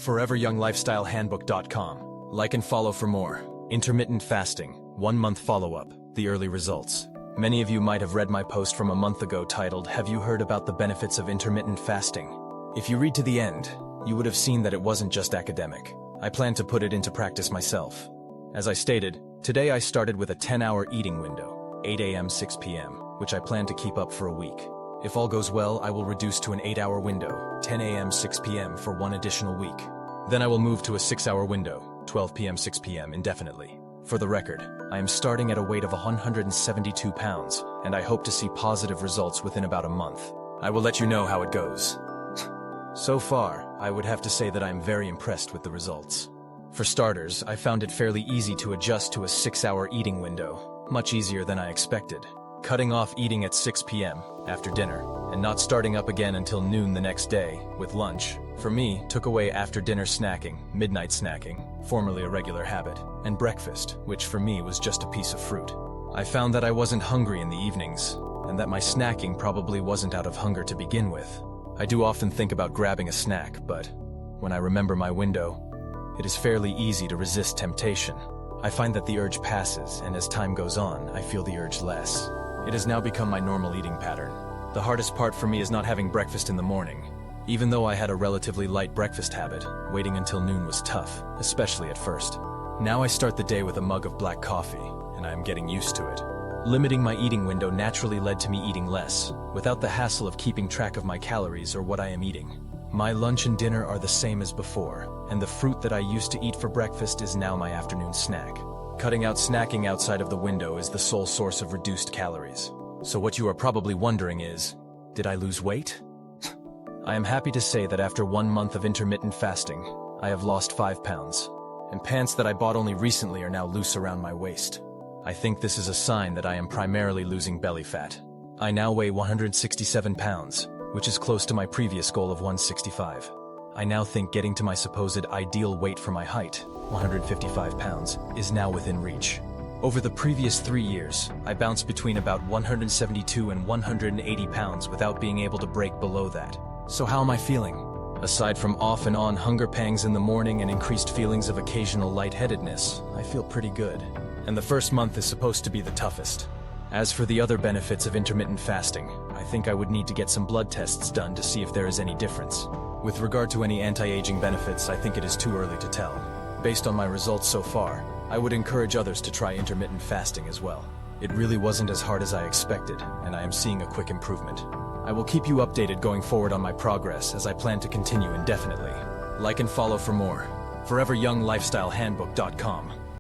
foreveryounglifestylehandbook.com. Like and follow for more. Intermittent fasting, 1 month follow-up, the early results. Many of you might have read my post from a month ago titled, "Have you heard about the benefits of intermittent fasting?" If you read to the end, you would have seen that it wasn't just academic. I plan to put it into practice myself. As I stated, today I started with a 10-hour eating window, 8 a.m. 6 p.m., which I plan to keep up for a week. If all goes well, I will reduce to an 8-hour window, 10 a.m. 6 p.m. for 1 additional week. Then I will move to a 6-hour window, 12 p.m. 6 p.m. indefinitely. For the record, I am starting at a weight of 172 pounds, and I hope to see positive results within about a month. I will let you know how it goes. So far, I would have to say that I am very impressed with the results. For starters, I found it fairly easy to adjust to a 6-hour eating window, much easier than I expected. Cutting off eating at 6 p.m. after dinner, and not starting up again until noon the next day, with lunch, for me, took away after-dinner snacking, midnight snacking, formerly a regular habit, and breakfast, which for me was just a piece of fruit. I found that I wasn't hungry in the evenings, and that my snacking probably wasn't out of hunger to begin with. I do often think about grabbing a snack, but when I remember my window, it is fairly easy to resist temptation. I find that the urge passes, and as time goes on, I feel the urge less. It has now become my normal eating pattern. The hardest part for me is not having breakfast in the morning. Even though I had a relatively light breakfast habit, waiting until noon was tough, especially at first. Now I start the day with a mug of black coffee, and I am getting used to it. Limiting my eating window naturally led to me eating less, without the hassle of keeping track of my calories or what I am eating. My lunch and dinner are the same as before, and the fruit that I used to eat for breakfast is now my afternoon snack. Cutting out snacking outside of the window is the sole source of reduced calories. So what you are probably wondering is, did I lose weight? I am happy to say that after 1 month of intermittent fasting, I have lost 5 pounds, and pants that I bought only recently are now loose around my waist. I think this is a sign that I am primarily losing belly fat. I now weigh 167 pounds, which is close to my previous goal of 165. I now think getting to my supposed ideal weight for my height, 155 pounds, is now within reach. Over the previous 3 years, I bounced between about 172 and 180 pounds without being able to break below that. So how am I feeling? Aside from off and on hunger pangs in the morning and increased feelings of occasional lightheadedness, I feel pretty good. And the first month is supposed to be the toughest. As for the other benefits of intermittent fasting, I think I would need to get some blood tests done to see if there is any difference. With regard to any anti-aging benefits, I think it is too early to tell. Based on my results so far, I would encourage others to try intermittent fasting as well. It really wasn't as hard as I expected, and I am seeing a quick improvement. I will keep you updated going forward on my progress as I plan to continue indefinitely. Like and follow for more. foreveryounglifestylehandbook.com